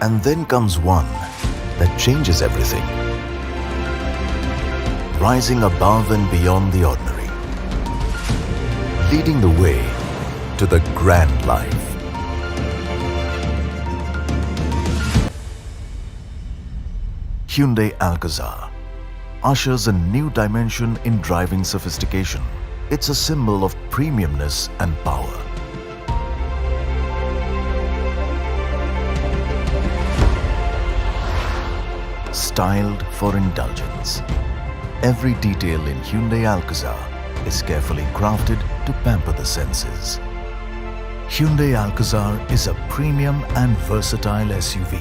And then comes one that changes everything, rising above and beyond the ordinary, leading the way to the grand life. Hyundai Alcazar ushers a new dimension in driving sophistication. It's a symbol of premiumness and power. Styled for indulgence. Every detail in Hyundai Alcazar is carefully crafted to pamper the senses. Hyundai Alcazar is a premium and versatile SUV,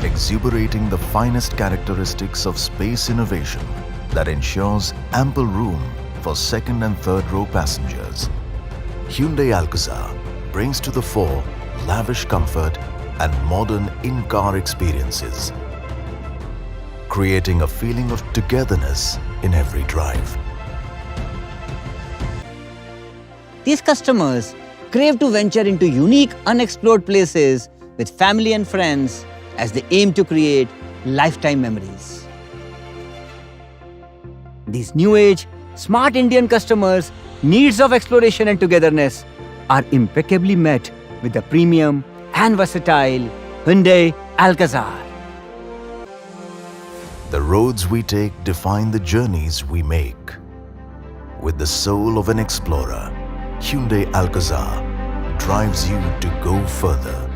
exuberating the finest characteristics of space innovation that ensures ample room for second and third row passengers. Hyundai Alcazar brings to the fore lavish comfort and modern in-car experiences, creating a feeling of togetherness in every drive. These customers crave to venture into unique, unexplored places with family and friends as they aim to create lifetime memories. These new age, smart Indian customers' needs of exploration and togetherness are impeccably met with the premium and versatile Hyundai Alcazar. The roads we take define the journeys we make. With the soul of an explorer, Hyundai Alcazar drives you to go further.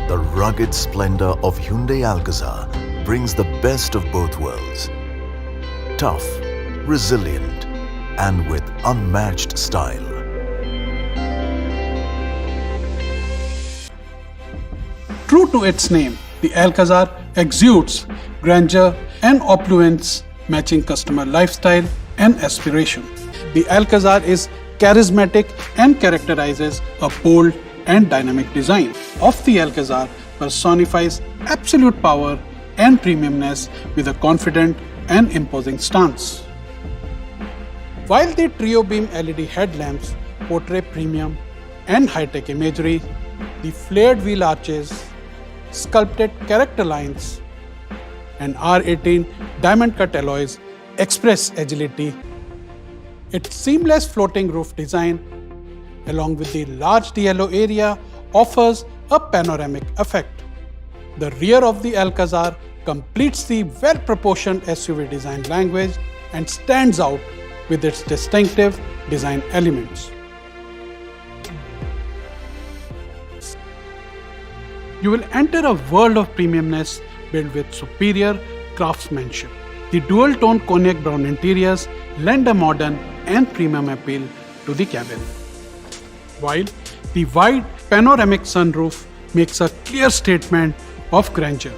The rugged splendor of Hyundai Alcazar brings the best of both worlds. Tough, resilient, and with unmatched style. True to its name, the Alcazar exudes grandeur and opulence, matching customer lifestyle and aspiration. The Alcazar is charismatic and characterizes a bold and dynamic design. Of the Alcazar personifies absolute power and premiumness with a confident and imposing stance. While the trio beam LED headlamps portray premium and high-tech imagery, the flared wheel arches, sculpted character lines, and R18 diamond-cut alloys express agility. Its seamless floating roof design, along with the large DLO area, offers a panoramic effect. The rear of the Alcazar completes the well-proportioned SUV design language and stands out with its distinctive design elements. You will enter a world of premiumness built with superior craftsmanship. The dual-tone cognac brown interiors lend a modern and premium appeal to the cabin, while the wide panoramic sunroof makes a clear statement of grandeur.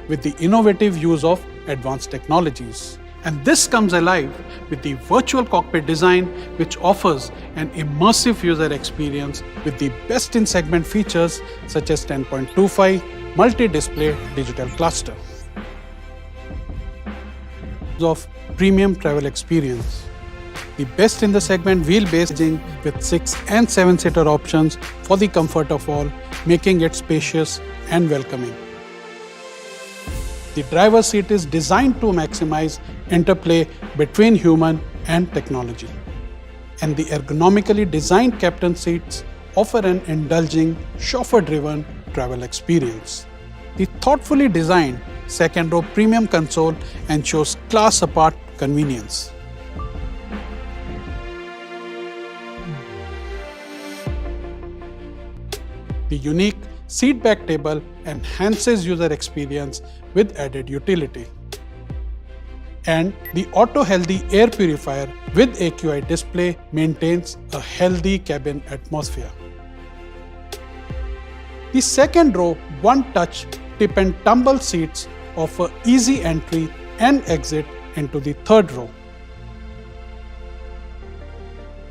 With the innovative use of advanced technologies. And this comes alive with the virtual cockpit design, which offers an immersive user experience with the best-in-segment features such as 10.25 multi-display digital cluster of premium travel experience. The best in the segment wheelbase with 6 and 7-seater options for the comfort of all, making it spacious and welcoming. The driver's seat is designed to maximize interplay between human and technology. And the ergonomically designed captain seats offer an indulging, chauffeur-driven travel experience. The thoughtfully designed second-row premium console ensures class-apart convenience. The unique seat-back table enhances user experience with added utility. And the Auto Healthy air purifier with AQI display maintains a healthy cabin atmosphere. The second row one-touch tip and tumble seats offer easy entry and exit into the third row.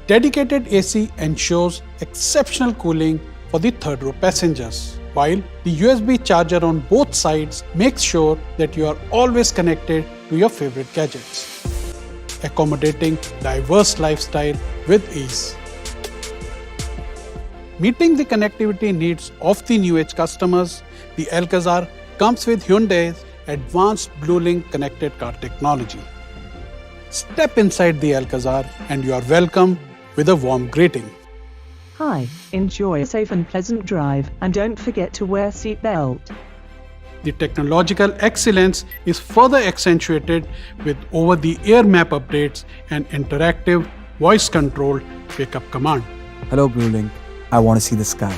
Dedicated AC ensures exceptional cooling for the third row passengers, while the USB charger on both sides makes sure that you are always connected to your favorite gadgets, accommodating diverse lifestyle with ease. Meeting the connectivity needs of the new age customers, the Alcazar comes with Hyundai's advanced BlueLink connected car technology. Step inside the Alcazar and you are welcomed with a warm greeting. Hi, enjoy a safe and pleasant drive, and don't forget to wear seatbelt. The technological excellence is further accentuated with over-the-air map updates and interactive voice-controlled wake-up command. Hello, BlueLink. I want to see the sky.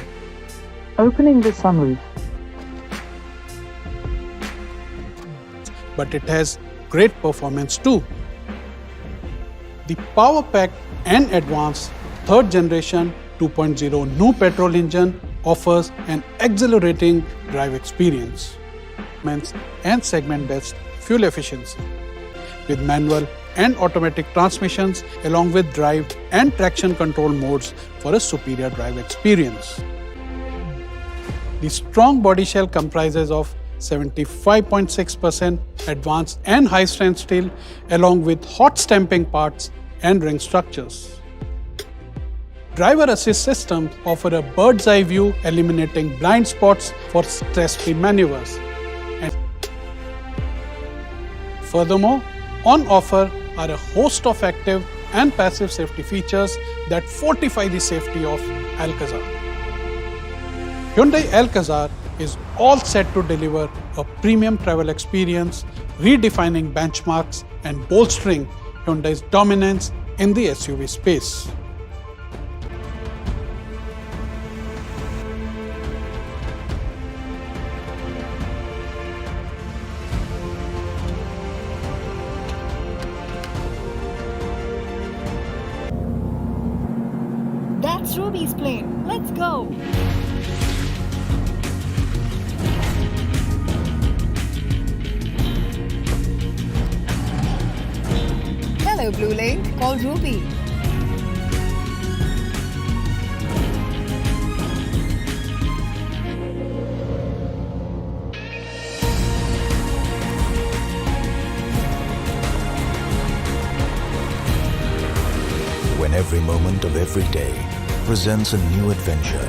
Opening the sunroof. But it has great performance too. The power-packed and advanced third generation 2.0 new petrol engine offers an exhilarating drive experience and segment-best fuel efficiency, with manual and automatic transmissions along with drive and traction control modes for a superior drive experience. The strong body shell comprises of 75.6% advanced and high-strength steel along with hot stamping parts and ring structures. Driver assist systems offer a bird's eye view, eliminating blind spots for stress-free maneuvers. And furthermore, on offer are a host of active and passive safety features that fortify the safety of Alcazar. Hyundai Alcazar is all set to deliver a premium travel experience, redefining benchmarks and bolstering Hyundai's dominance in the SUV space. That's Ruby's plane. Let's go. Hello, BlueLink. Call Ruby. When every moment of every day presents a new adventure,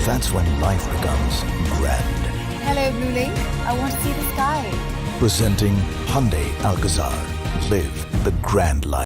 that's when life becomes grand. Hello, BlueLink. I want to see the sky. Presenting Hyundai Alcazar. Live the grand life.